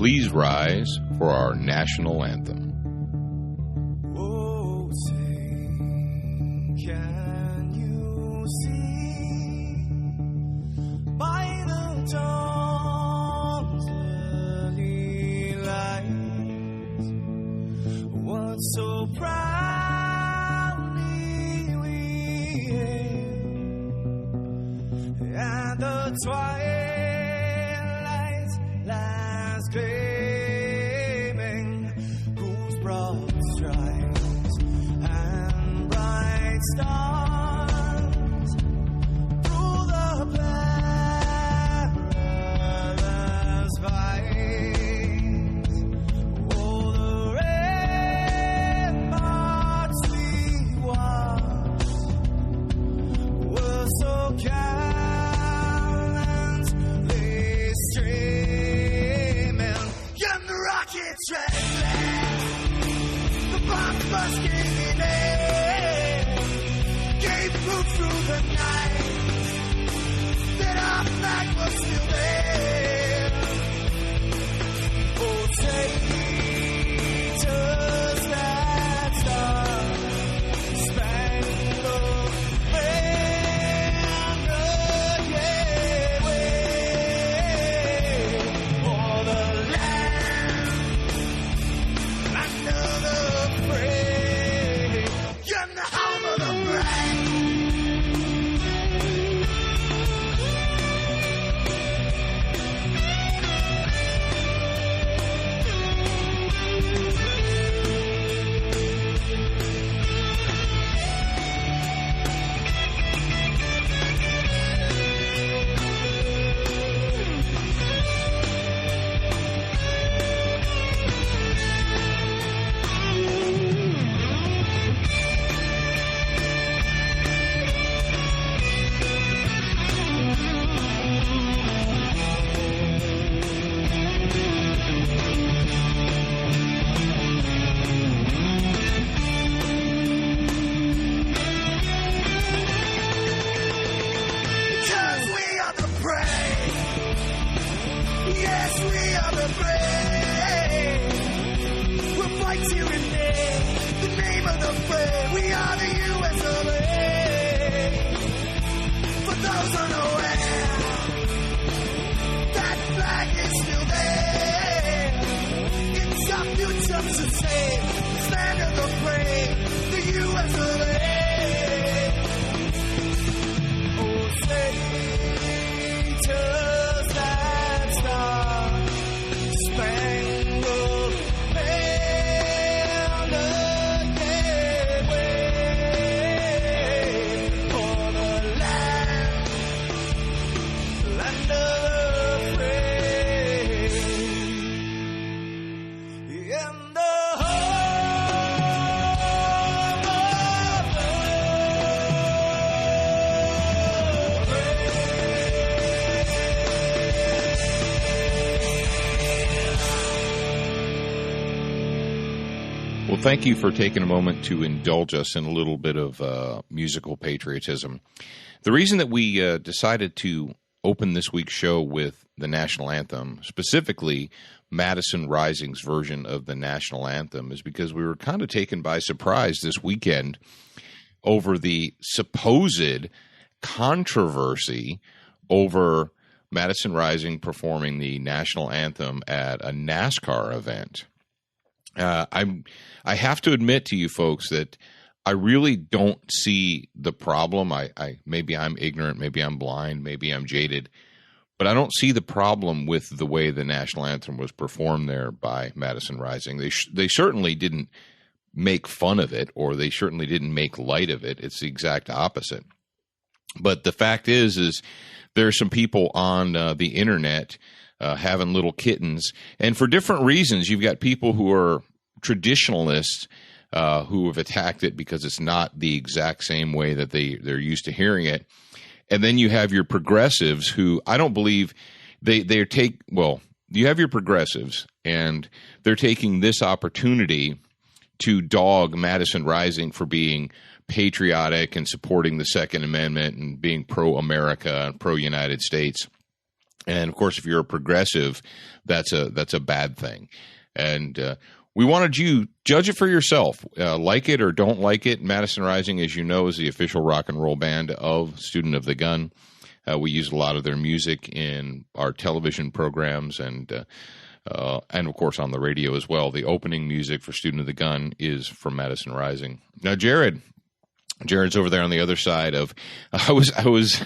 please rise for our national anthem. Oh, say, can you see by the dawn's early light what so proudly we hailed at the twilight's last gleaming, whose broad stripes and bright stars through the perilous fight, oh, the ramparts we watched were so gallantly streaming, and the rockets red glare, the bombs bursting in air, gave proof through the night that our flag was still there. Oh, traitors that star-spangled banner, yeah, wave for the land under the fray, and the home of the brave. Because we are the brave. Yes, we are the brave. We'll fight till in the name of the brave. We are the U.S. of A. For those unaware, that flag is still there. It's our future to save. Stand of the brave, the U.S. of A. Oh, traitors that star-spangled banner, yeah, wave for the land of the free, and the home of the Well, thank you for taking a moment to indulge us in a little bit of musical patriotism. The reason that we decided to open this week's show with the national anthem, specifically Madison Rising's version of the national anthem, is because we were kind of taken by surprise this weekend over the supposed controversy over Madison Rising performing the national anthem at a NASCAR event. I have to admit to you folks that I really don't see the problem. Maybe I'm ignorant, maybe I'm blind, maybe I'm jaded, but I don't see the problem with the way the national anthem was performed there by Madison Rising. They certainly didn't make fun of it, or they certainly didn't make light of it. It's the exact opposite. But the fact is there are some people on the internet having little kittens, and for different reasons. You've got people who are traditionalists who have attacked it because it's not the exact same way that they're used to hearing it. And then you have your progressives who I don't believe you have your progressives, and they're taking this opportunity to dog Madison Rising for being patriotic and supporting the Second Amendment and being pro-America and pro-United States. And of course, if you're a progressive, that's a bad thing. And we wanted you judge it for yourself, like it or don't like it. Madison Rising, as you know, is the official rock and roll band of Student of the Gun. We use a lot of their music in our television programs and of course on the radio as well. The opening music for Student of the Gun is from Madison Rising. Now, Jared's over there on the other side of. I was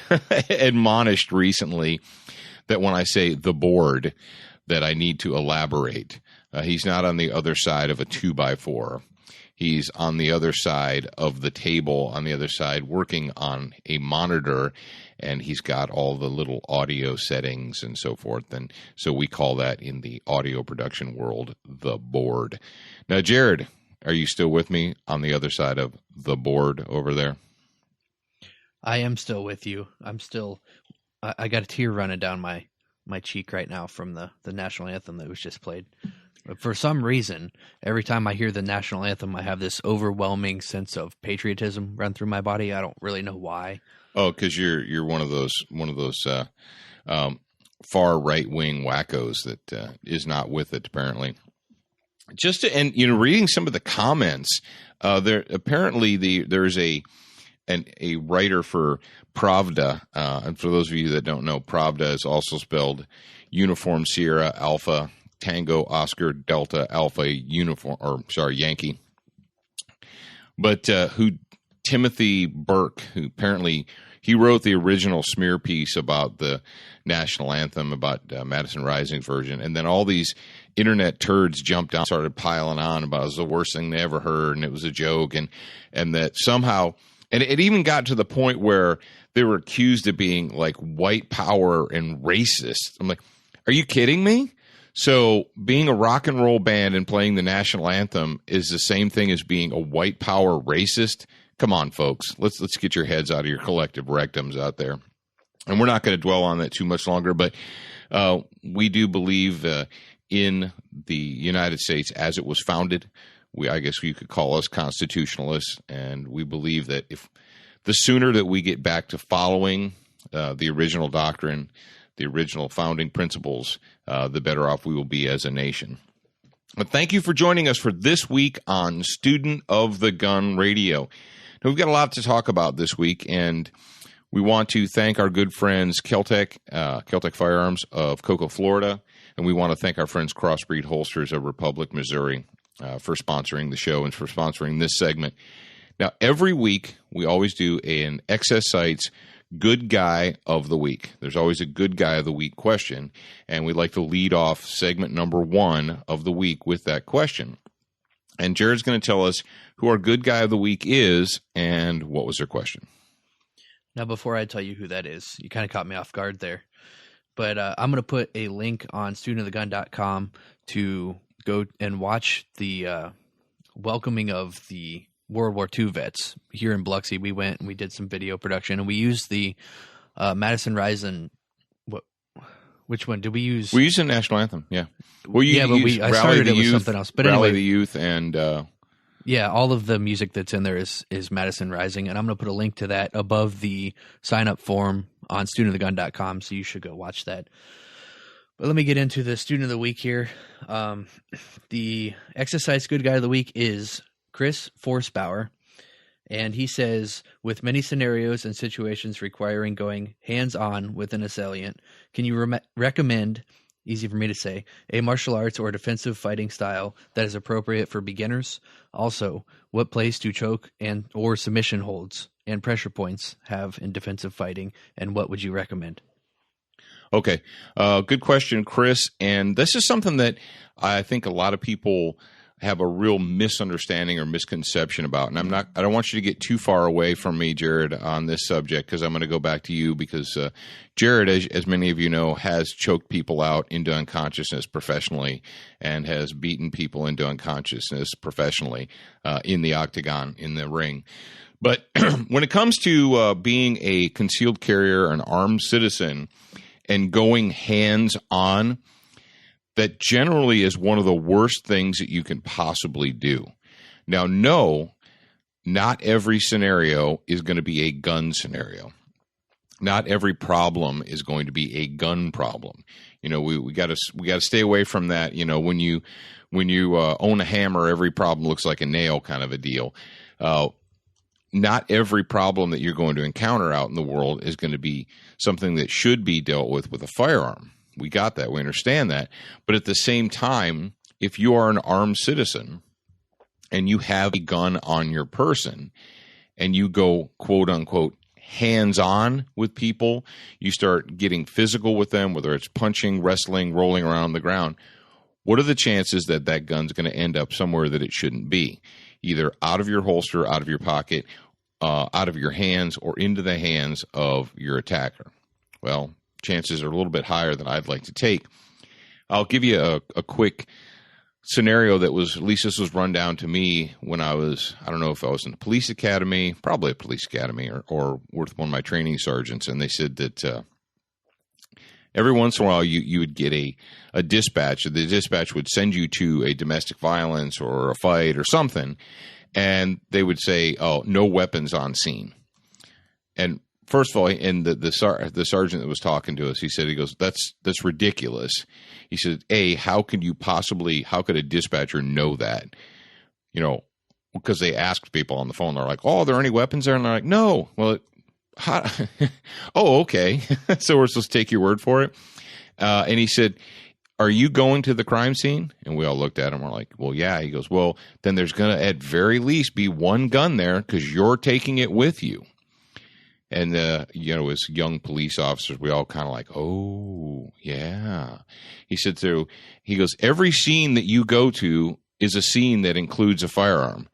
admonished recently that when I say the board, that I need to elaborate. He's not on the other side of a 2x4. He's on the other side of the table, on the other side, working on a monitor, and he's got all the little audio settings and so forth. And so we call that in the audio production world the board. Now, Jared, are you still with me on the other side of the board over there? I am still with you. I got a tear running down my cheek right now from the national anthem that was just played. But for some reason, every time I hear the national anthem, I have this overwhelming sense of patriotism run through my body. I don't really know why. Oh, because you're one of those far right wing wackos that is not with it apparently. Reading some of the comments, there apparently there's a writer for Pravda, and for those of you that don't know, Pravda is also spelled Uniform Sierra Alpha Tango Oscar Delta Alpha Yankee. But Timothy Burke, who apparently he wrote the original smear piece about the national anthem, about Madison Rising's version, and then all these internet turds jumped on, started piling on about it was the worst thing they ever heard, and it was a joke, and that somehow. And it even got to the point where they were accused of being like white power and racist. I'm like, are you kidding me? So being a rock and roll band and playing the national anthem is the same thing as being a white power racist? Come on, folks. Let's get your heads out of your collective rectums out there. And we're not going to dwell on that too much longer, but we do believe in the United States as it was founded. I guess you could call us constitutionalists, and we believe that if the sooner that we get back to following the original doctrine, the original founding principles, the better off we will be as a nation. But thank you for joining us for this week on Student of the Gun Radio. Now, we've got a lot to talk about this week, and we want to thank our good friends Keltec Firearms of Cocoa, Florida, and we want to thank our friends Crossbreed Holsters of Republic, Missouri, for sponsoring the show and for sponsoring this segment. Now, every week, we always do an Excess Sights Good Guy of the Week. There's always a Good Guy of the Week question, and we'd like to lead off segment number 1 of the week with that question. And Jared's going to tell us who our Good Guy of the Week is and what was their question. Now, before I tell you who that is, you kind of caught me off guard there. But I'm going to put a link on studentofthegun.com to go and watch the welcoming of the World War II vets here in Biloxi. We went and we did some video production, and we used the Madison Rising. Which one did we use? We used the national anthem. Yeah. Well, I started it with something else. But Rally anyway, the Youth and yeah, all of the music that's in there is Madison Rising, and I'm going to put a link to that above the sign up form on studentofthegun.com. So you should go watch that. But let me get into the student of the week here. The Exercise Good Guy of the Week is Chris Forsbauer, and he says, with many scenarios and situations requiring going hands-on with an assailant, can you recommend, easy for me to say, a martial arts or defensive fighting style that is appropriate for beginners? Also, what place do choke and or submission holds and pressure points have in defensive fighting, and what would you recommend? Okay. Good question, Chris. And this is something that I think a lot of people have a real misunderstanding or misconception about. And I don't want you to get too far away from me, Jared, on this subject, because I'm going to go back to you because Jared, as many of you know, has choked people out into unconsciousness professionally and has beaten people into unconsciousness professionally in the octagon, in the ring. But when it comes to being a concealed carrier, an armed citizen, and going hands-on, that generally is one of the worst things that you can possibly do. Now, no, not every scenario is going to be a gun scenario. Not every problem is going to be a gun problem. We got to stay away from that. When you own a hammer, every problem looks like a nail kind of a deal. Not every problem that you're going to encounter out in the world is going to be something that should be dealt with a firearm. We got that. We understand that. But at the same time, if you are an armed citizen and you have a gun on your person and you go, quote unquote, hands-on with people, you start getting physical with them, whether it's punching, wrestling, rolling around the ground, what are the chances that that gun's going to end up somewhere that it shouldn't be? Either out of your holster, out of your pocket, out of your hands, or into the hands of your attacker? Well, chances are a little bit higher than I'd like to take. I'll give you a quick scenario that was, at least this was run down to me when I don't know if I was in the police academy, probably a police academy, or with one of my training sergeants, and they said that every once in a while you would get a dispatch. The dispatch would send you to a domestic violence or a fight or something, and they would say, oh, no weapons on scene. And first of all, and the sergeant that was talking to us, he goes, that's ridiculous. He said, how could a dispatcher know that? Because they asked people on the phone, they're like, oh, are there any weapons there? And they're like, no. Well, oh, okay. So we're supposed to take your word for it. And he said, are you going to the crime scene? And we all looked at him. We're like, well, yeah. He goes, well, then there's going to at very least be one gun there because you're taking it with you. And, as young police officers, we all kind of like, oh, yeah. He said, he goes, every scene that you go to is a scene that includes a firearm.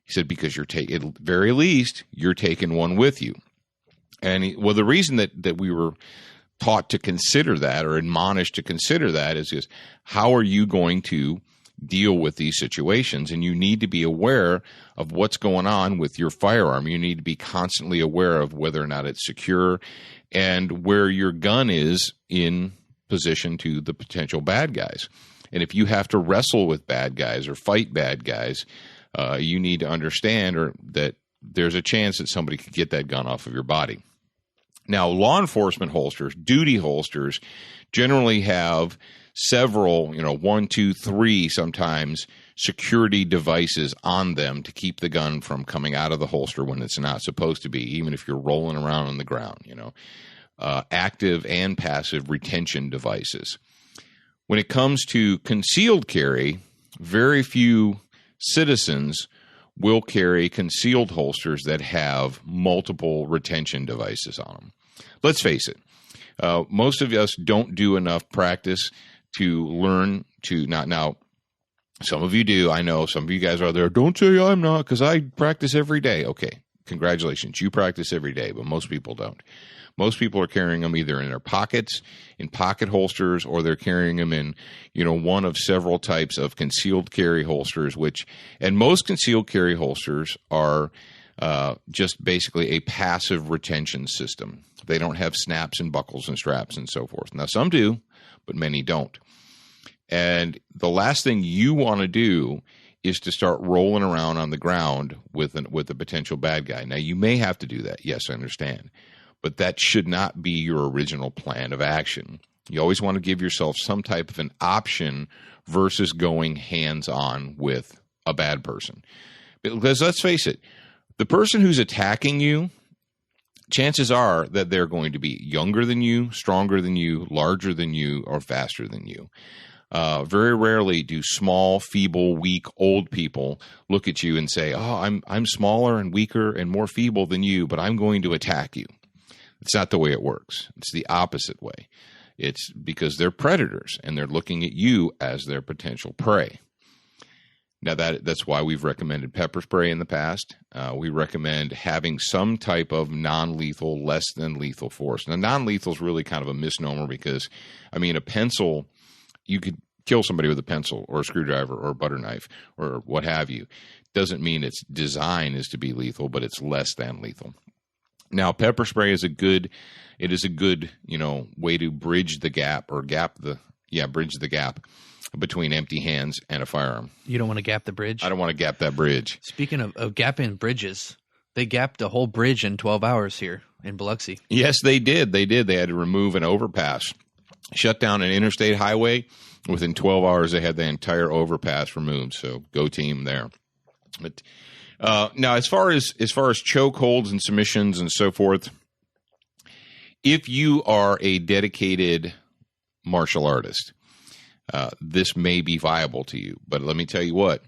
He said, because at very least, you're taking one with you. And the reason that we were taught to consider that or admonished to consider that is how are you going to deal with these situations? And you need to be aware of what's going on with your firearm. You need to be constantly aware of whether or not it's secure and where your gun is in position to the potential bad guys. And if you have to wrestle with bad guys or fight bad guys, you need to understand that there's a chance that somebody could get that gun off of your body. Now, law enforcement holsters, duty holsters, generally have several, 1, 2, 3 sometimes security devices on them to keep the gun from coming out of the holster when it's not supposed to be, even if you're rolling around on the ground, active and passive retention devices. When it comes to concealed carry, very few citizens will carry concealed holsters that have multiple retention devices on them. Let's face it, most of us don't do enough practice to learn to not. Now, some of you do. I know some of you guys are there. Don't say I'm not, because I practice every day. Okay, congratulations. You practice every day, but most people don't. Most people are carrying them either in their pockets, in pocket holsters, or they're carrying them in, one of several types of concealed carry holsters, and most concealed carry holsters are just basically a passive retention system. They don't have snaps and buckles and straps and so forth. Now, some do, but many don't. And the last thing you want to do is to start rolling around on the ground with a potential bad guy. Now, you may have to do that. Yes, I understand. But that should not be your original plan of action. You always want to give yourself some type of an option versus going hands-on with a bad person. Because let's face it, the person who's attacking you, chances are that they're going to be younger than you, stronger than you, larger than you, or faster than you. Very rarely do small, feeble, weak, old people look at you and say, oh, I'm smaller and weaker and more feeble than you, but I'm going to attack you. It's not the way it works. It's the opposite way. It's because they're predators and they're looking at you as their potential prey. Now, that's why we've recommended pepper spray in the past. We recommend having some type of non-lethal, less than lethal force. Now, non-lethal is really kind of a misnomer because, a pencil, you could kill somebody with a pencil or a screwdriver or a butter knife or what have you. Doesn't mean its design is to be lethal, but it's less than lethal. Now, pepper spray is a good way to bridge the gap bridge the gap between empty hands and a firearm. You don't want to gap the bridge? I don't want to gap that bridge. Speaking of gapping bridges, They gapped a whole bridge in 12 hours here in Biloxi. Yes, they did. They did. They had to remove an overpass, shut down an interstate highway. Within 12 hours, they had the entire overpass removed. So go team there. But now, as far as chokeholds and submissions and so forth, if you are a dedicated martial artist, this may be viable to you. But let me tell you what,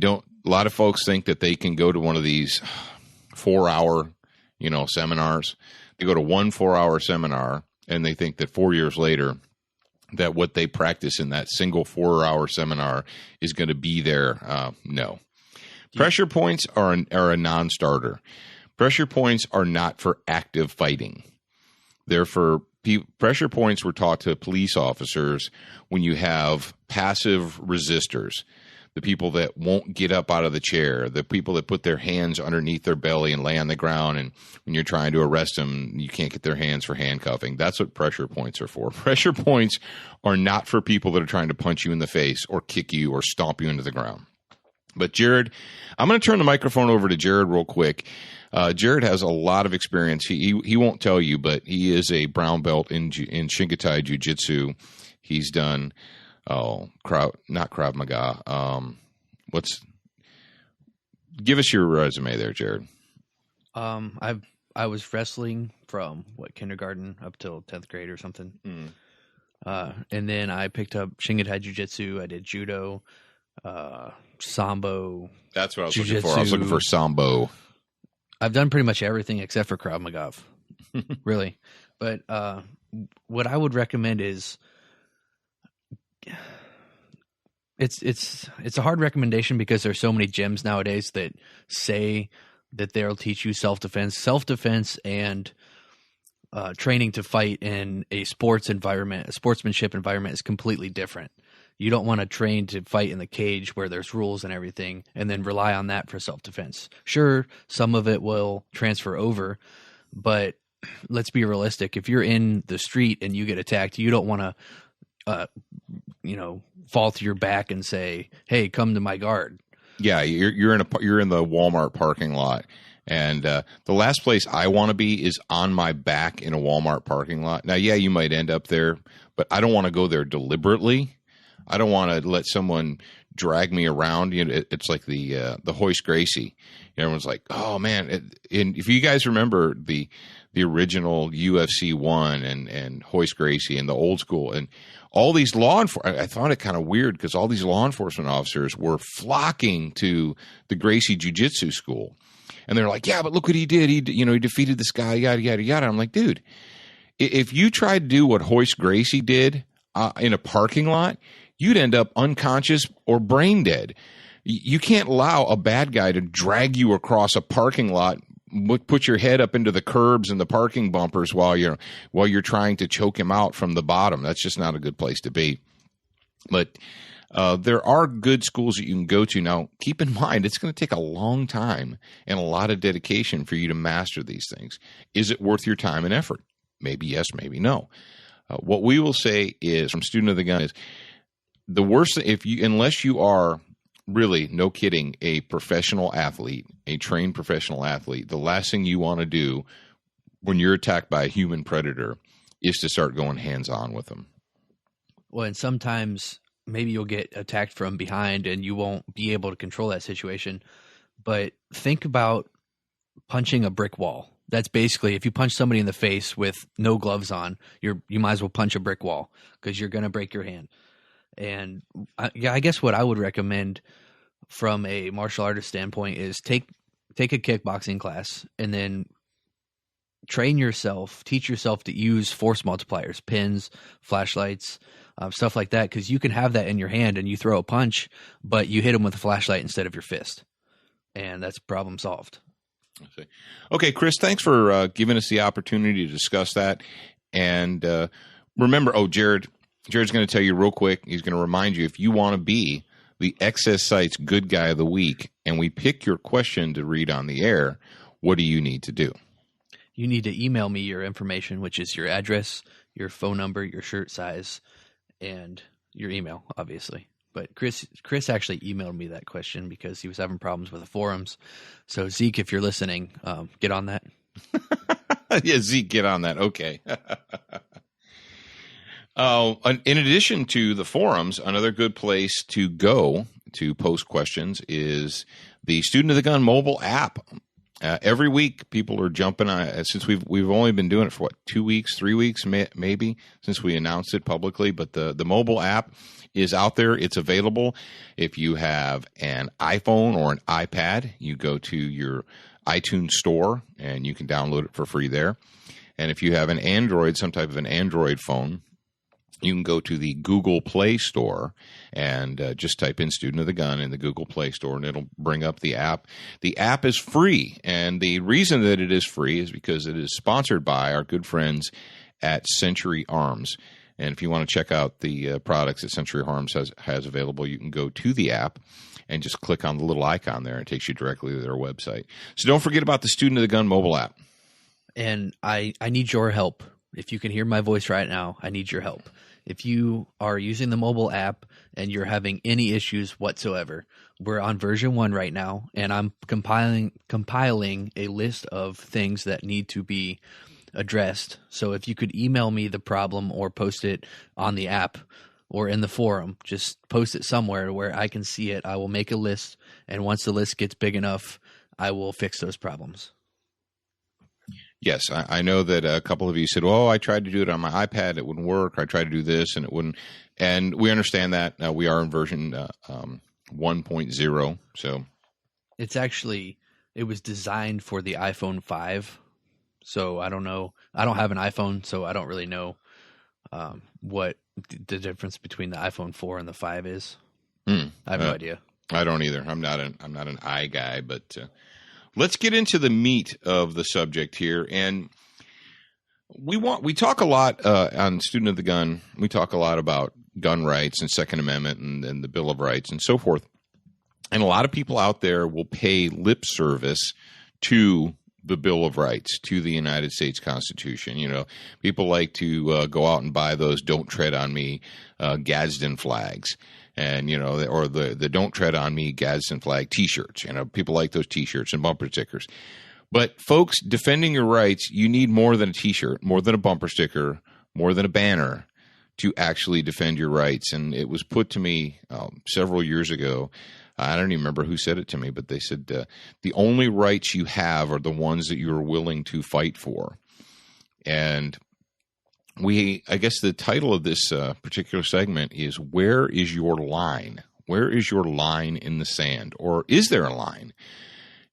a lot of folks think that they can go to one of these 4-hour, seminars. They go to one 4-hour seminar and they think that 4 years later that what they practice in that single 4-hour seminar is going to be there. No. Pressure points are a non-starter. Pressure points are not for active fighting. They're for pressure points were taught to police officers when you have passive resistors, the people that won't get up out of the chair, the people that put their hands underneath their belly and lay on the ground, and when you're trying to arrest them, you can't get their hands for handcuffing. That's what pressure points are for. Pressure points are not for people that are trying to punch you in the face or kick you or stomp you into the ground. But Jared, I'm going to turn the microphone over to Jared real quick. Jared has a lot of experience. He won't tell you, but he is a brown belt in Shingatai Jiu-Jitsu. He's done not Krav Maga. Give us your resume there, Jared. I was wrestling from kindergarten up till 10th grade or something. And then I picked up Shingatai Jiu-Jitsu. I did judo, sambo. That's what I was looking for. I was looking for sambo. I've done pretty much everything except for Krav Maga, really. But what I would recommend is it's a hard recommendation because there's so many gyms nowadays that say that they'll teach you self-defense and training to fight in a sports environment. A sportsmanship environment is completely different. You don't want to train to fight in the cage where there's rules and everything and then rely on that for self-defense. Sure, some of it will transfer over, but let's be realistic. If you're in the street and you get attacked, you don't want to, fall to your back and say, "Hey, come to my guard." Yeah, you're in the Walmart parking lot, and the last place I want to be is on my back in a Walmart parking lot. Now, yeah, you might end up there, but I don't want to go there deliberately. I don't want to let someone drag me around. It's like the Hoist Gracie. Everyone's like, "Oh man!" And if you guys remember the original UFC 1 and Hoist Gracie and the old school and all these law enforcement, I found it kind of weird because all these law enforcement officers were flocking to the Gracie Jiu-Jitsu school, and they're like, "Yeah, but look what he did. He defeated this guy. Yada yada yada." I'm like, dude, if you tried to do what Hoist Gracie did in a parking lot, you'd end up unconscious or brain dead. You can't allow a bad guy to drag you across a parking lot, put your head up into the curbs and the parking bumpers while you're trying to choke him out from the bottom. That's just not a good place to be. But there are good schools that you can go to. Now, keep in mind, it's going to take a long time and a lot of dedication for you to master these things. Is it worth your time and effort? Maybe yes, maybe no. What we will say is, from Student of the Gun, is the worst, unless you are really, no kidding, a professional athlete, a trained professional athlete, the last thing you want to do when you're attacked by a human predator is to start going hands-on with them. Well, and sometimes maybe you'll get attacked from behind and you won't be able to control that situation. But think about punching a brick wall. That's basically, if you punch somebody in the face with no gloves on, you might as well punch a brick wall because you're going to break your hand. And I guess what I would recommend from a martial artist standpoint is take a kickboxing class and then train yourself, teach yourself to use force multipliers, pins, flashlights, stuff like that, because you can have that in your hand and you throw a punch, but you hit them with a flashlight instead of your fist. And that's problem solved. Okay, Chris, thanks for giving us the opportunity to discuss that. And remember, Jared's going to tell you real quick. He's going to remind you, if you want to be the Excess Sites Good Guy of the Week and we pick your question to read on the air, what do you need to do? You need to email me your information, which is your address, your phone number, your shirt size, and your email, obviously. But Chris actually emailed me that question because he was having problems with the forums. So Zeke, if you're listening, get on that. Yeah, Zeke, get on that. Okay. In addition to the forums, another good place to go to post questions is the Student of the Gun mobile app. Every week, people are jumping on. Since we've only been doing it for 2 weeks, 3 weeks, maybe since we announced it publicly. But the mobile app is out there. It's available. If you have an iPhone or an iPad, you go to your iTunes store and you can download it for free there. And if you have an Android, some type of an Android phone, you can go to the Google Play Store and just type in Student of the Gun in the Google Play Store, and it'll bring up the app. The app is free, and the reason that it is free is because it is sponsored by our good friends at Century Arms. And if you want to check out the products that Century Arms has available, you can go to the app and just click on the little icon there. It takes you directly to their website. So don't forget about the Student of the Gun mobile app. And I need your help. If you can hear my voice right now, I need your help. If you are using the mobile app and you're having any issues whatsoever, we're on version 1 right now, and I'm compiling a list of things that need to be addressed. So if you could email me the problem or post it on the app or in the forum, just post it somewhere where I can see it. I will make a list, and once the list gets big enough, I will fix those problems. Yes, I know that a couple of you said, "Oh, I tried to do it on my iPad, it wouldn't work. I tried to do this, and it wouldn't." And we understand that. We are in version 1.0, so It's actually, it was designed for the iPhone 5, so I don't know. I don't have an iPhone, so I don't really know what the difference between the iPhone 4 and the 5 is. I have no idea. I don't either. I'm not an i guy, but let's get into the meat of the subject here. And we talk a lot on Student of the Gun. We talk a lot about gun rights and Second Amendment and the Bill of Rights and so forth. And a lot of people out there will pay lip service to the Bill of Rights, to the United States Constitution. You know, people like to go out and buy those "Don't Tread on Me" Gadsden flags. And, you know, or the "Don't Tread on Me" Gadsden flag T-shirts. You know, people like those T-shirts and bumper stickers. But, folks, defending your rights, you need more than a T-shirt, more than a bumper sticker, more than a banner to actually defend your rights. And it was put to me several years ago. I don't even remember who said it to me, but they said the only rights you have are the ones that you are willing to fight for. And I guess the title of this particular segment is, where is your line? Where is your line in the sand? Or is there a line?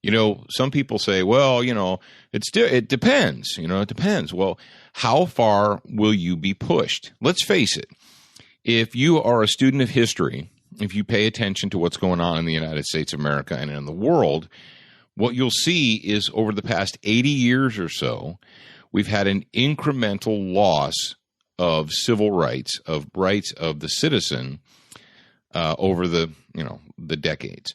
You know, some people say, well, you know, it depends. You know, it depends. Well, how far will you be pushed? Let's face it. If you are a student of history, if you pay attention to what's going on in the United States of America and in the world, what you'll see is over the past 80 years or so, we've had an incremental loss of civil rights, of rights of the citizen over the decades.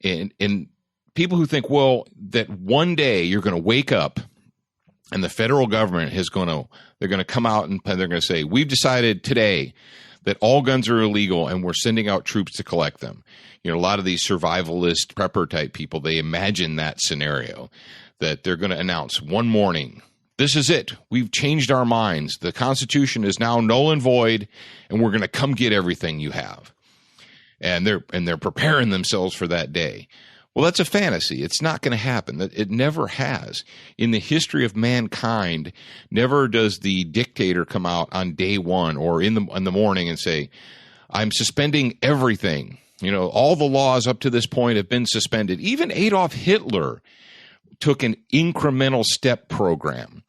And people who think, well, that one day you're going to wake up and the federal government they're going to come out and they're going to say, we've decided today that all guns are illegal and we're sending out troops to collect them. You know, a lot of these survivalist prepper type people, they imagine that scenario, that they're going to announce one morning, this is it. We've changed our minds. The Constitution is now null and void, and we're going to come get everything you have. And they're preparing themselves for that day. Well, that's a fantasy. It's not going to happen. It never has. In the history of mankind, never does the dictator come out on day one or in the morning and say, I'm suspending everything. You know, all the laws up to this point have been suspended. Even Adolf Hitler took an incremental step program.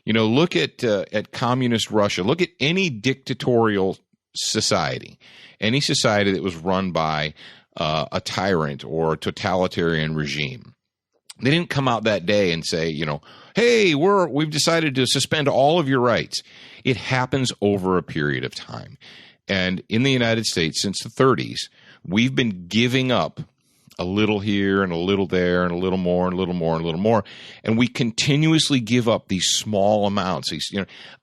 You know, look at communist Russia. Look at any dictatorial society, any society that was run by a tyrant or a totalitarian regime. They didn't come out that day and say, you know, hey, we've decided to suspend all of your rights. It happens over a period of time. And in the United States, since the 30s, we've been giving up a little here and a little there and a little more and a little more and a little more. And we continuously give up these small amounts.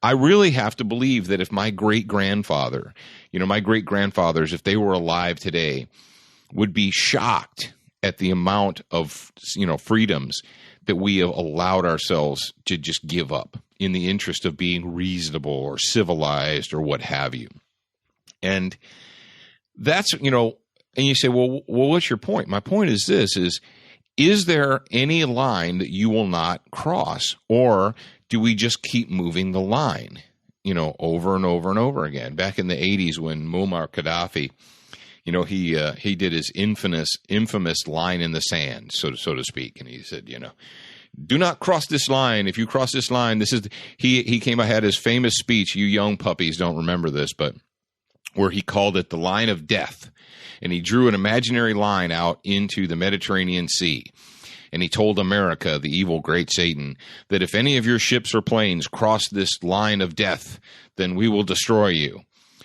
I really have to believe that if my great-grandfather, my great-grandfathers, if they were alive today, would be shocked at the amount of, freedoms that we have allowed ourselves to just give up in the interest of being reasonable or civilized or what have you. And that's, and you say, well, what's your point? My point is this, is there any line that you will not cross, or do we just keep moving the line, over and over and over again? Back in the 80s when Muammar Gaddafi, he did his infamous line in the sand, so to speak. And he said, do not cross this line. If you cross this line, he came out, had his famous speech. You young puppies don't remember this, but where he called it the line of death. And he drew an imaginary line out into the Mediterranean Sea. And he told America, the evil great Satan, that if any of your ships or planes cross this line of death, then we will destroy you.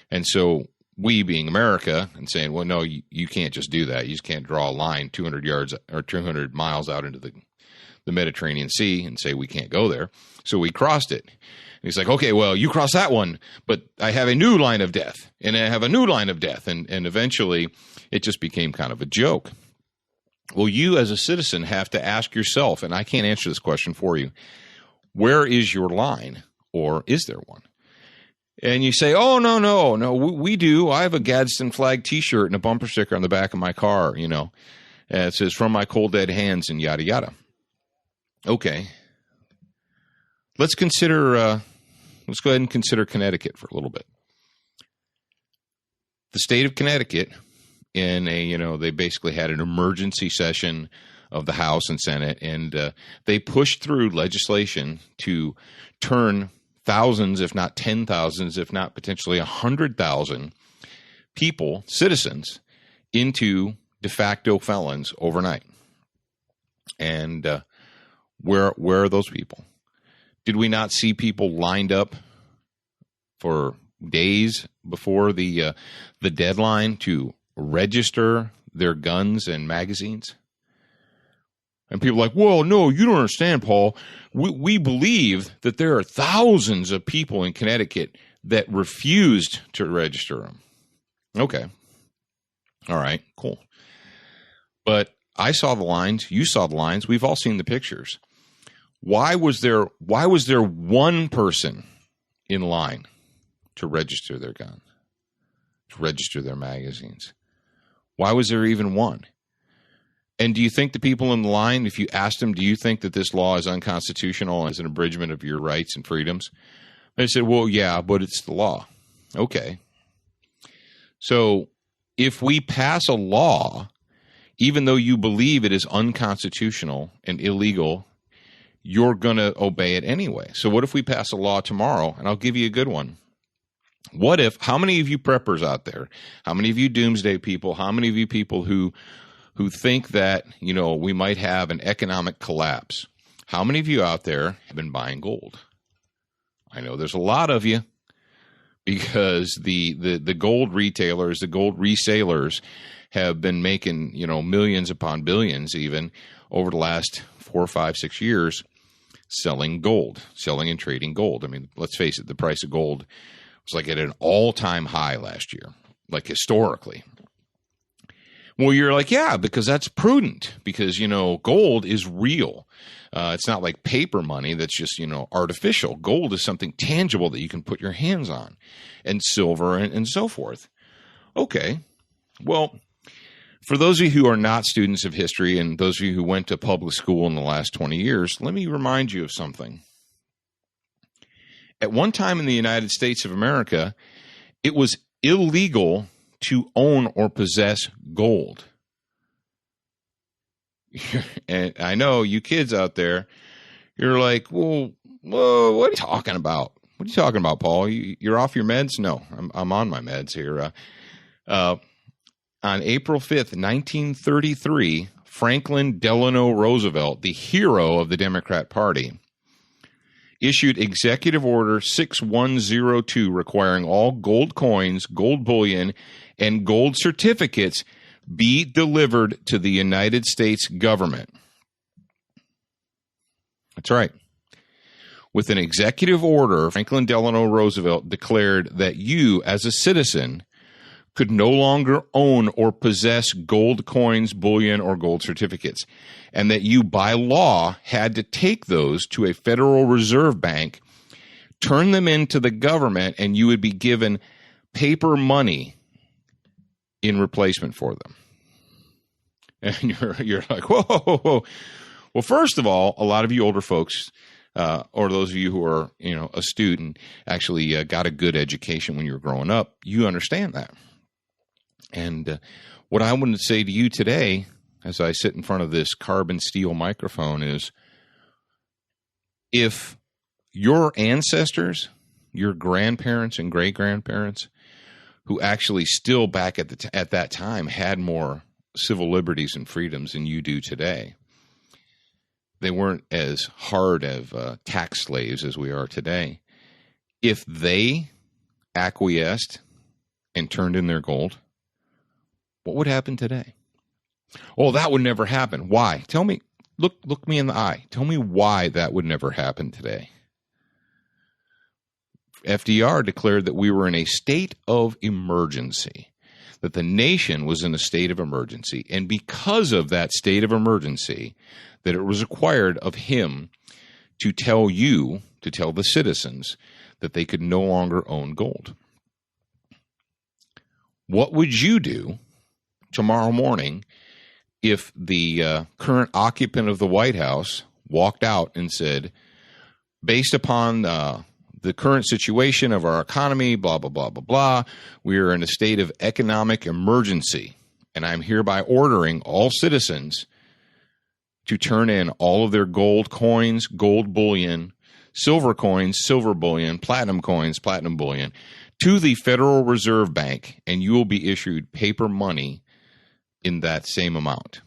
And so we, being America, and saying, well, no, you can't just do that. You just can't draw a line 200 yards or 200 miles out into the Mediterranean Sea and say we can't go there. So we crossed it. And he's like, okay, well, you cross that one, but I have a new line of death, and I have a new line of death. And eventually it just became kind of a joke. Well, you as a citizen have to ask yourself, and I can't answer this question for you, where is your line, or is there one? And you say, oh, no, we do. I have a Gadsden flag T-shirt and a bumper sticker on the back of my car, and it says, from my cold dead hands, and yada, yada. Okay. Let's go ahead and consider Connecticut for a little bit. The state of Connecticut, they basically had an emergency session of the House and Senate, and they pushed through legislation to turn thousands, if not 10,000s, if not potentially 100,000 people, citizens, into de facto felons overnight. And where are those people? Did we not see people lined up for days before the deadline to register their guns and magazines? And people are like, whoa, no, you don't understand, Paul. We believe that there are thousands of people in Connecticut that refused to register them. Okay. All right, cool. But I saw the lines. You saw the lines. We've all seen the pictures. Why was there one person in line to register their gun, to register their magazines? Why was there even one? And do you think the people in the line, if you asked them, do you think that this law is unconstitutional as an abridgment of your rights and freedoms? They said, well, yeah, but it's the law. Okay. So if we pass a law, even though you believe it is unconstitutional and illegal, you're going to obey it anyway. So what if we pass a law tomorrow? And I'll give you a good one. What if, how many of you preppers out there, how many of you doomsday people, how many of you people who think that, we might have an economic collapse, how many of you out there have been buying gold? I know there's a lot of you, because the gold retailers, the gold resellers have been making, millions upon billions even over the last 4, 5, 6 years selling and trading gold. I mean, let's face it, the price of gold was like at an all-time high last year, like historically. Well, you're like, yeah, because that's prudent, because, gold is real. It's not like paper money that's just, artificial. Gold is something tangible that you can put your hands on, and silver and so forth. Okay, well, for those of you who are not students of history and those of you who went to public school in the last 20 years, let me remind you of something. At one time in the United States of America, it was illegal to own or possess gold. And I know you kids out there, you're like, whoa, what are you talking about? What are you talking about, Paul? You're off your meds? No, I'm on my meds here. On April 5th, 1933, Franklin Delano Roosevelt, the hero of the Democrat Party, issued Executive Order 6102 requiring all gold coins, gold bullion, and gold certificates be delivered to the United States government. That's right. With an executive order, Franklin Delano Roosevelt declared that you, as a citizen, could no longer own or possess gold coins, bullion, or gold certificates, and that you, by law, had to take those to a Federal Reserve Bank, turn them into the government, and you would be given paper money in replacement for them. And you're like, whoa, whoa, whoa, whoa. Well, first of all, a lot of you older folks, or those of you who are, astute and actually got a good education when you were growing up, you understand that. And what I want to say to you today, as I sit in front of this carbon steel microphone, is if your ancestors, your grandparents and great-grandparents, who actually still back at that time had more civil liberties and freedoms than you do today, they weren't as hard of tax slaves as we are today. If they acquiesced and turned in their gold, what would happen today? Oh, that would never happen. Why? Tell me. Look me in the eye. Tell me why that would never happen today. FDR declared that we were in a state of emergency, that the nation was in a state of emergency, and because of that state of emergency, that it was required of him to tell the citizens, that they could no longer own gold. What would you do tomorrow morning if the current occupant of the White House walked out and said, based upon the current situation of our economy, blah, blah, blah, blah, blah, we are in a state of economic emergency, and I'm hereby ordering all citizens to turn in all of their gold coins, gold bullion, silver coins, silver bullion, platinum coins, platinum bullion, to the Federal Reserve Bank, and you will be issued paper money in that same amount.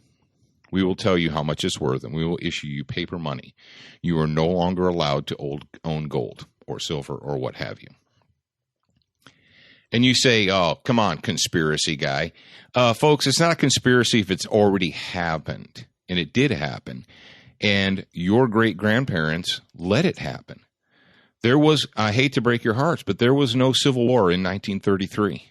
We will tell you how much it's worth, and we will issue you paper money. You are no longer allowed to own gold or silver or what have you. And you say, oh, come on, conspiracy guy. Folks, it's not a conspiracy if it's already happened. And it did happen. And your great-grandparents let it happen. There was, I hate to break your hearts, but there was no Civil War in 1933.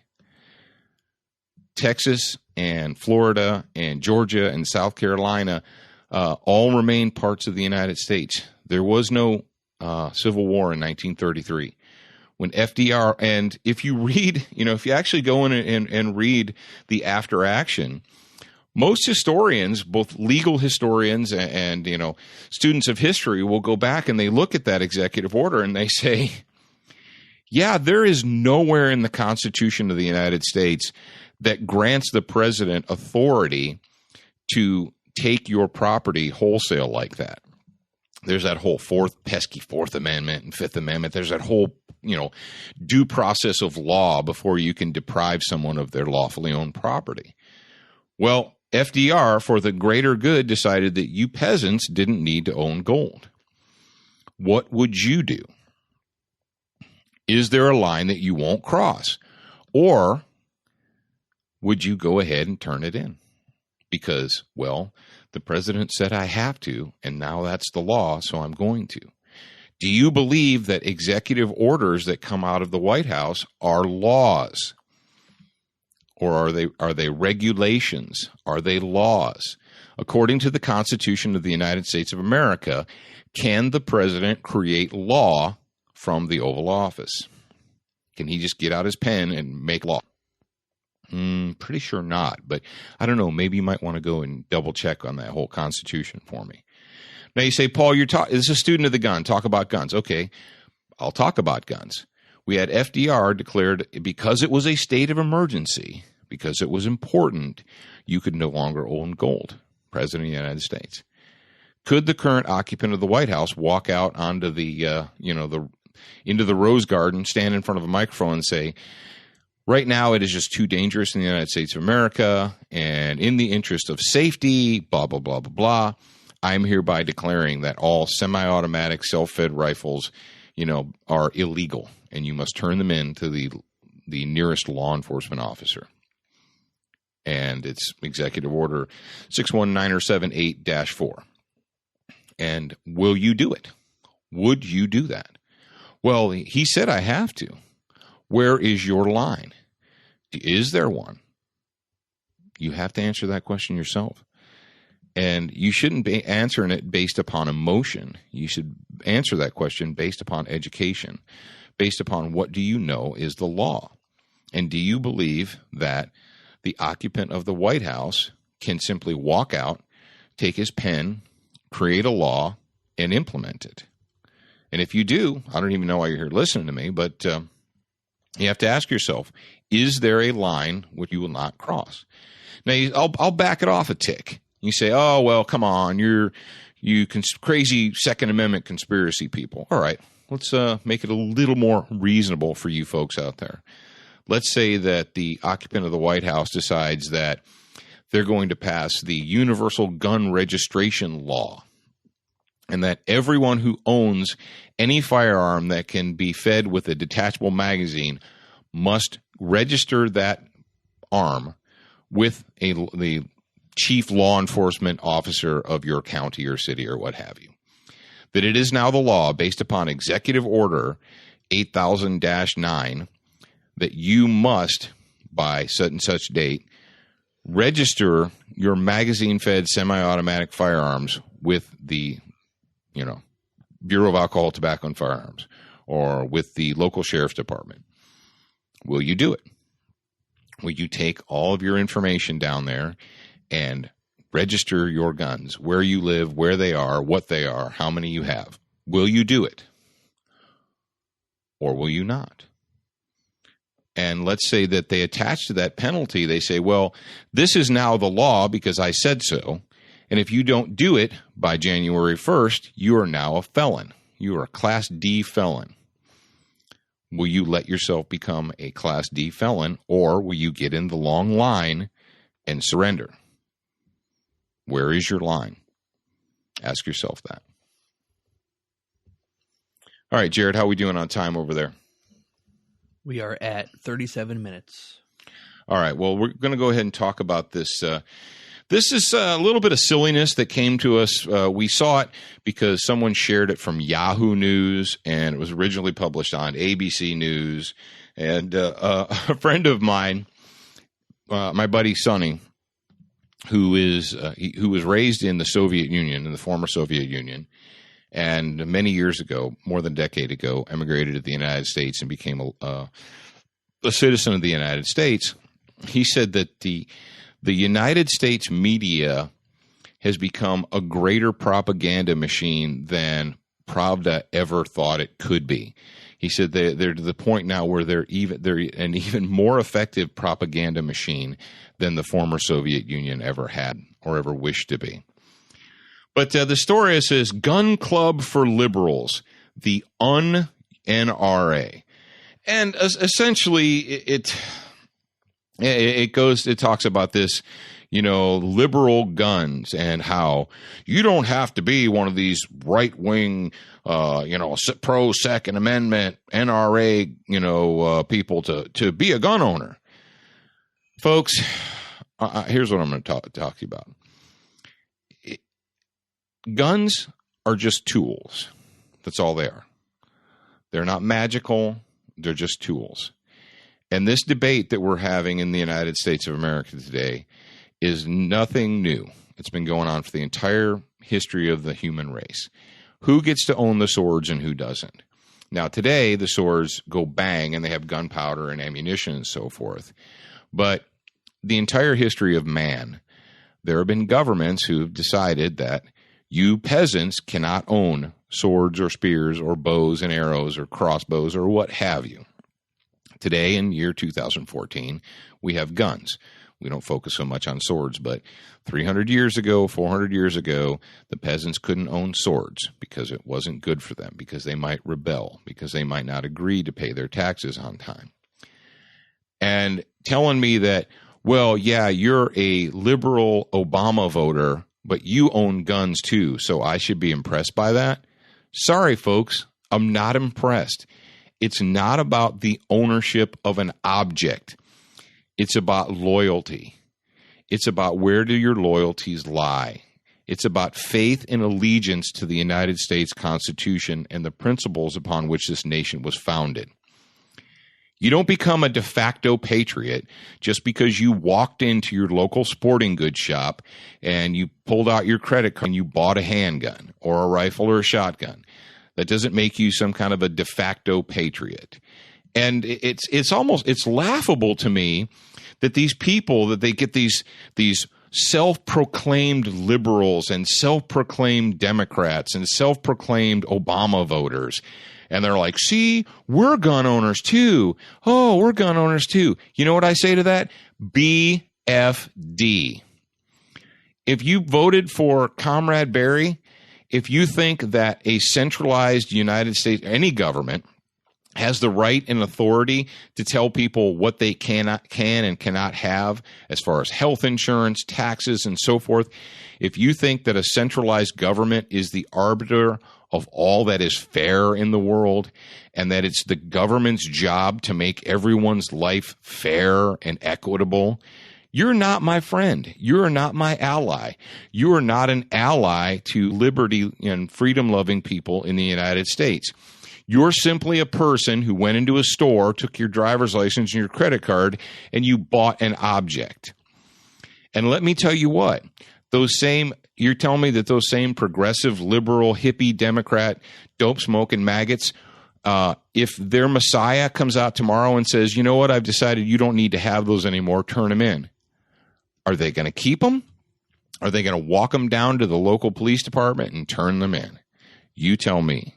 Texas and Florida and Georgia and South Carolina all remained parts of the United States. There was no Civil War in 1933. When FDR, and if you read, if you actually go in and read the after action, most historians, both legal historians and students of history, will go back and they look at that executive order and they say, yeah, there is nowhere in the Constitution of the United States that grants the president authority to take your property wholesale like that. There's that whole pesky Fourth Amendment and Fifth Amendment. There's that whole, due process of law before you can deprive someone of their lawfully owned property. Well, FDR, for the greater good, decided that you peasants didn't need to own gold. What would you do? Is there a line that you won't cross? Or would you go ahead and turn it in? Because, well, the president said I have to, and now that's the law, so I'm going to. Do you believe that executive orders that come out of the White House are laws? Or are they regulations? Are they laws? According to the Constitution of the United States of America, can the president create law from the Oval Office? Can he just get out his pen and make law? Pretty sure not, but I don't know. Maybe you might want to go and double check on that whole Constitution for me. Now you say, Paul, this is a student of the gun. Talk about guns. Okay, I'll talk about guns. We had FDR declared because it was a state of emergency, because it was important, you could no longer own gold. President of the United States. Could the current occupant of the White House walk out onto the into the Rose Garden, stand in front of a microphone and say, right now it is just too dangerous in the United States of America, and in the interest of safety, blah, blah, blah, blah, blah, I'm hereby declaring that all semi-automatic self-fed rifles, are illegal, and you must turn them in to the nearest law enforcement officer. and it's Executive Order 619078-4. And will you do it? Would you do that? Well, he said I have to. Where is your line? Is there one? You have to answer that question yourself. And you shouldn't be answering it based upon emotion. You should answer that question based upon education, based upon what do you know is the law. And do you believe that the occupant of the White House can simply walk out, take his pen, create a law, and implement it? And if you do, I don't even know why you're here listening to me, but you have to ask yourself, is there a line which you will not cross? Now, I'll back it off a tick. You say, oh, well, come on, you crazy Second Amendment conspiracy people. All right, let's make it a little more reasonable for you folks out there. Let's say that the occupant of the White House decides that they're going to pass the universal gun registration law, and that everyone who owns any firearm that can be fed with a detachable magazine must register that arm with the chief law enforcement officer of your county or city or what have you. That it is now the law, based upon Executive Order 8000-9, that you must, by such and such date, register your magazine-fed semi-automatic firearms with the, Bureau of Alcohol, Tobacco, and Firearms, or with the local sheriff's department. Will you do it? Will you take all of your information down there and register your guns, where you live, where they are, what they are, how many you have? Will you do it? Or will you not? And let's say that they attach to that penalty, they say, well, this is now the law because I said so. And if you don't do it by January 1st, you are now a felon. You are a Class D felon. Will you let yourself become a Class D felon, or will you get in the long line and surrender? Where is your line? Ask yourself that. All right, Jared, how are we doing on time over there? We are at 37 minutes. All right, well, we're going to go ahead and talk about this. This is a little bit of silliness that came to us. We saw it because someone shared it from Yahoo News, and it was originally published on ABC News. And a friend of mine, my buddy Sonny, who was raised in the Soviet Union, in the former Soviet Union, and many years ago, more than a decade ago, emigrated to the United States and became a citizen of the United States. He said that the United States media has become a greater propaganda machine than Pravda ever thought it could be. He said they're to the point now where they're an even more effective propaganda machine than the former Soviet Union ever had or ever wished to be. But the story says, Gun Club for Liberals, the UN-NRA. And essentially it talks about this, liberal guns and how you don't have to be one of these right-wing, pro Second Amendment NRA, people to be a gun owner. Folks, here's what I'm going to talk to you about. Guns are just tools. That's all they are. They're not magical. They're just tools. And this debate that we're having in the United States of America today is nothing new. It's been going on for the entire history of the human race. Who gets to own the swords and who doesn't? Now, today, the swords go bang and they have gunpowder and ammunition and so forth. But the entire history of man, there have been governments who have decided that you peasants cannot own swords or spears or bows and arrows or crossbows or what have you. Today, in year 2014, we have guns. We don't focus so much on swords, but 300 years ago, 400 years ago, the peasants couldn't own swords because it wasn't good for them, because they might rebel, because they might not agree to pay their taxes on time. And telling me that, well, yeah, you're a liberal Obama voter, but you own guns too, so I should be impressed by that? Sorry, folks, I'm not impressed. It's not about the ownership of an object. It's about loyalty. It's about where do your loyalties lie. It's about faith and allegiance to the United States Constitution and the principles upon which this nation was founded. You don't become a de facto patriot just because you walked into your local sporting goods shop and you pulled out your credit card and you bought a handgun or a rifle or a shotgun. That doesn't make you some kind of a de facto patriot. And it's laughable to me that these people, that they get these self-proclaimed liberals and self-proclaimed Democrats and self-proclaimed Obama voters. And they're like, see, we're gun owners too. Oh, we're gun owners too. You know what I say to that? BFD. If you voted for Comrade Barry, if you think that a centralized United States, any government, has the right and authority to tell people what they can and cannot have as far as health insurance, taxes, and so forth, if you think that a centralized government is the arbiter of all that is fair in the world and that it's the government's job to make everyone's life fair and equitable, you're not my friend. You're not my ally. You are not an ally to liberty and freedom-loving people in the United States. You're simply a person who went into a store, took your driver's license and your credit card, and you bought an object. And let me tell you what, you're telling me that those same progressive, liberal, hippie, Democrat, dope-smoking maggots, if their Messiah comes out tomorrow and says, you know what, I've decided you don't need to have those anymore, turn them in. Are they going to keep them? Are they going to walk them down to the local police department and turn them in? You tell me.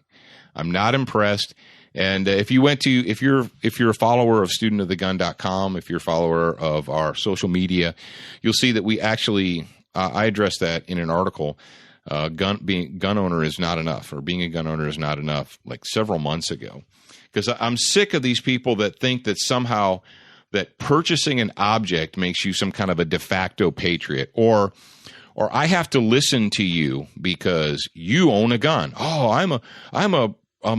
I'm not impressed. And if you're a follower of studentofthegun.com, if you're a follower of our social media, you'll see that we actually I addressed that in an article. Being a gun owner is not enough, like several months ago, because I'm sick of these people that think that somehow that purchasing an object makes you some kind of a de facto patriot, or I have to listen to you because you own a gun. Oh, I'm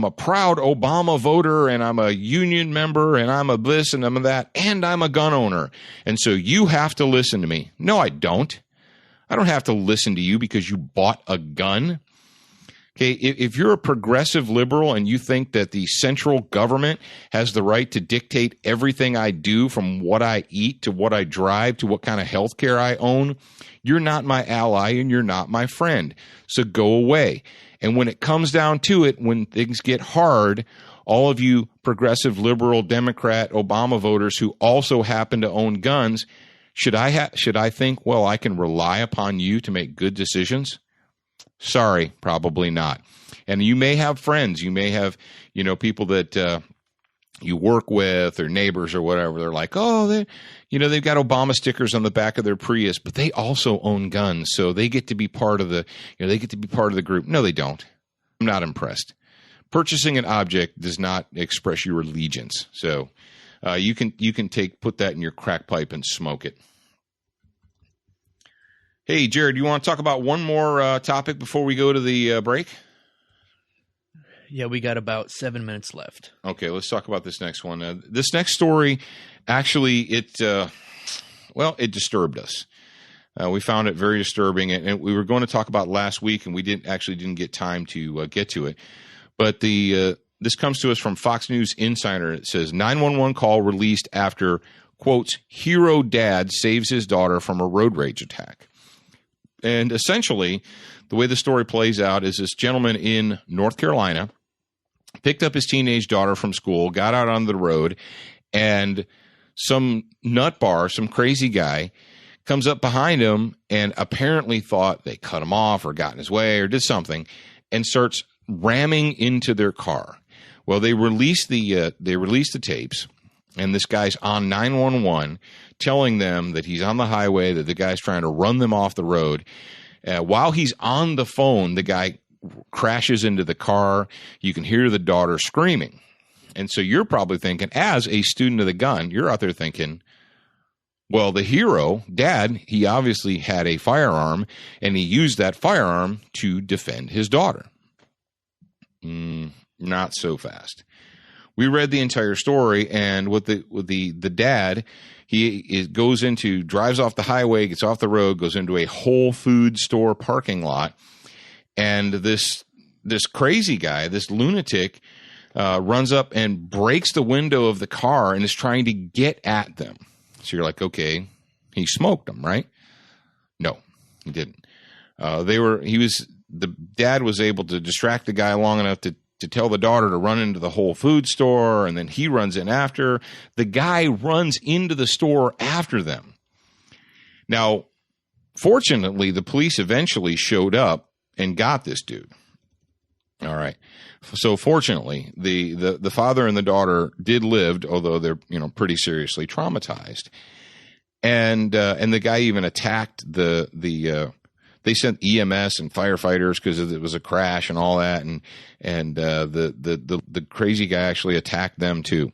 a proud Obama voter, and I'm a union member, and I'm a this and I'm a that, and I'm a gun owner. And so you have to listen to me. No, I don't. I don't have to listen to you because you bought a gun. Okay, if you're a progressive liberal and you think that the central government has the right to dictate everything I do, from what I eat to what I drive to what kind of health care I own, you're not my ally and you're not my friend. So go away. And when it comes down to it, when things get hard, all of you progressive, liberal, Democrat, Obama voters who also happen to own guns, should I think, well, I can rely upon you to make good decisions? Sorry, probably not. And you may have friends, you may have, people that you work with or neighbors or whatever. They're like, oh, they've got Obama stickers on the back of their Prius, but they also own guns, so they get to be part of the group. No, they don't. I'm not impressed. Purchasing an object does not express your allegiance. So you can put that in your crack pipe and smoke it. Hey, Jared, you want to talk about one more topic before we go to the break? Yeah, we got about 7 minutes left. Okay, let's talk about this next one. This next story, actually, it disturbed us. We found it very disturbing, and we were going to talk about last week, and we didn't get time to get to it. But this comes to us from Fox News Insider. It says 911 call released after, quotes, hero dad saves his daughter from a road rage attack. And essentially, the way the story plays out is this gentleman in North Carolina picked up his teenage daughter from school, got out on the road, and some nutbar, some crazy guy, comes up behind him and apparently thought they cut him off or got in his way or did something, and starts ramming into their car. Well, they released the tapes, and this guy's on 911 telling them that he's on the highway, that the guy's trying to run them off the road. While he's on the phone, the guy crashes into the car. You can hear the daughter screaming. And so you're probably thinking, as a student of the gun, you're out there thinking, well, the hero, dad, he obviously had a firearm, and he used that firearm to defend his daughter. Not so fast. We read the entire story, and with the dad, drives off the highway, gets off the road, goes into a Whole Foods store parking lot, and this crazy guy, this lunatic, runs up and breaks the window of the car and is trying to get at them. So you're like, okay, he smoked them, right? No, he didn't. The dad was able to distract the guy long enough to tell the daughter to run into the Whole Foods store, and then he runs in after. The guy runs into the store after them. Now, fortunately, the police eventually showed up and got this dude. All right. So fortunately, the father and the daughter did live, although they're pretty seriously traumatized. And the guy even attacked they sent EMS and firefighters because it was a crash and all that, and the crazy guy actually attacked them too.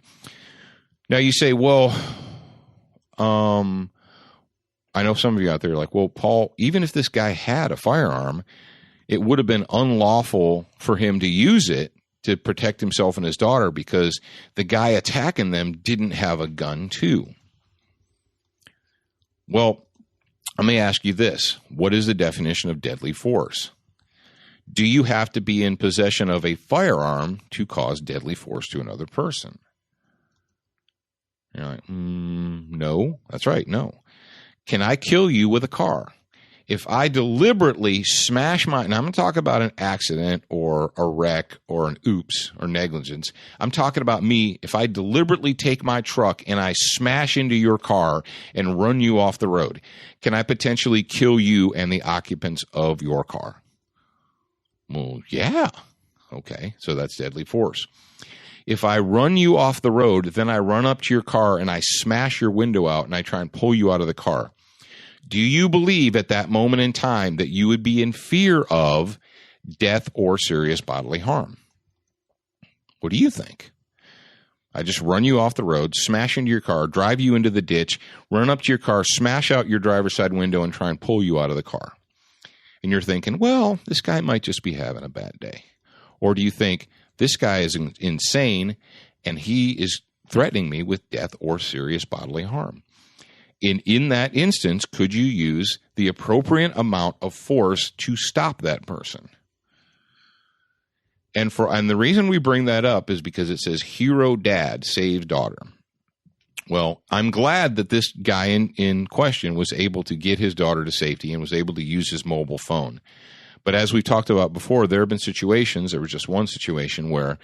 Now you say, well, I know some of you out there are like, well, Paul, even if this guy had a firearm, it would have been unlawful for him to use it to protect himself and his daughter because the guy attacking them didn't have a gun too. Well, let me ask you this. What is the definition of deadly force? Do you have to be in possession of a firearm to cause deadly force to another person? You're like, no. That's right, no. Can I kill you with a car? If I deliberately smash and I'm going to talk about an accident or a wreck or an oops or negligence. I'm talking about me. If I deliberately take my truck and I smash into your car and run you off the road, can I potentially kill you and the occupants of your car? Well, yeah. Okay, so that's deadly force. If I run you off the road, then I run up to your car and I smash your window out and I try and pull you out of the car. Do you believe at that moment in time that you would be in fear of death or serious bodily harm? What do you think? I just run you off the road, smash into your car, drive you into the ditch, run up to your car, smash out your driver's side window, and try and pull you out of the car. And you're thinking, well, this guy might just be having a bad day. Or do you think this guy is insane and he is threatening me with death or serious bodily harm? In that instance, could you use the appropriate amount of force to stop that person? And the reason we bring that up is because it says hero dad saves daughter. Well, I'm glad that this guy in question was able to get his daughter to safety and was able to use his mobile phone. But as we talked about before, there have been situations, there was just one situation where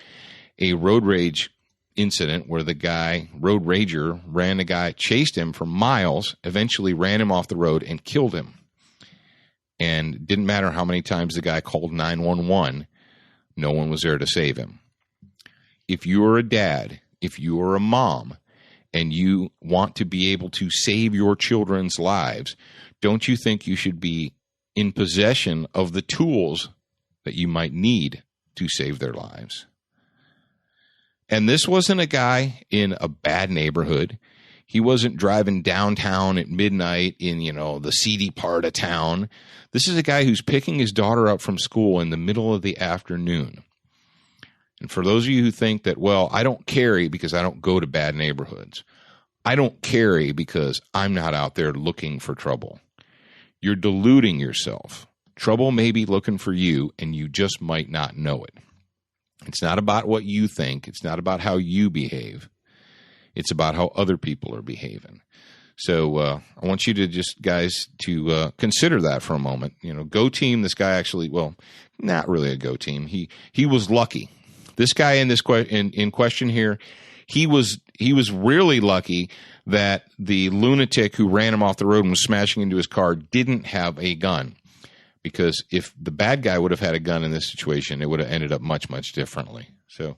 a road rage incident where the road rager, ran the guy, chased him for miles, eventually ran him off the road and killed him. And it didn't matter how many times the guy called 911, no one was there to save him. If you're a dad, if you are a mom, and you want to be able to save your children's lives, don't you think you should be in possession of the tools that you might need to save their lives? And this wasn't a guy in a bad neighborhood. He wasn't driving downtown at midnight in, the seedy part of town. This is a guy who's picking his daughter up from school in the middle of the afternoon. And for those of you who think that, well, I don't carry because I don't go to bad neighborhoods. I don't carry because I'm not out there looking for trouble. You're deluding yourself. Trouble may be looking for you, and you just might not know it. It's not about what you think. It's not about how you behave. It's about how other people are behaving. So I want you to guys, consider that for a moment. Go team. This guy actually, well, not really a go team. He was lucky. This guy in question here, he was really lucky that the lunatic who ran him off the road and was smashing into his car didn't have a gun. Because if the bad guy would have had a gun in this situation, it would have ended up much, much differently. So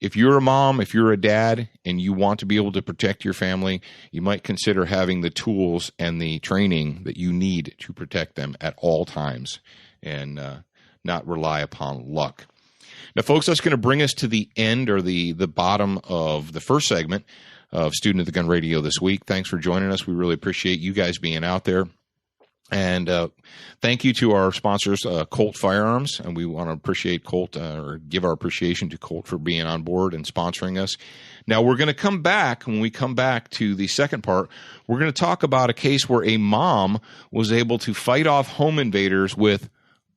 if you're a mom, if you're a dad, and you want to be able to protect your family, you might consider having the tools and the training that you need to protect them at all times and not rely upon luck. Now, folks, that's going to bring us to the end or the bottom of the first segment of Student of the Gun Radio this week. Thanks for joining us. We really appreciate you guys being out there. And thank you to our sponsors, Colt Firearms, and we want to appreciate Colt, or give our appreciation to Colt for being on board and sponsoring us. Now, we're going to come back. When we come back to the second part, we're going to talk about a case where a mom was able to fight off home invaders with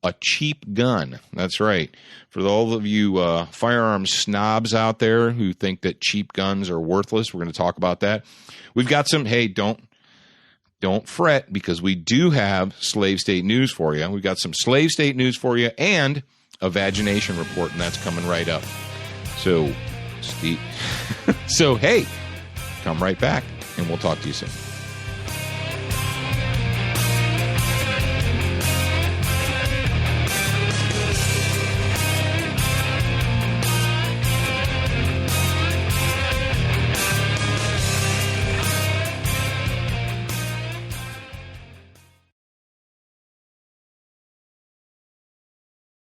a cheap gun. That's right. For all of you firearms snobs out there who think that cheap guns are worthless, we're going to talk about that. We've got some, hey, don't fret, because we do have slave state news for you. We've got some slave state news for you and a vagination report, and that's coming right up. So, Steve, hey, come right back, and we'll talk to you soon.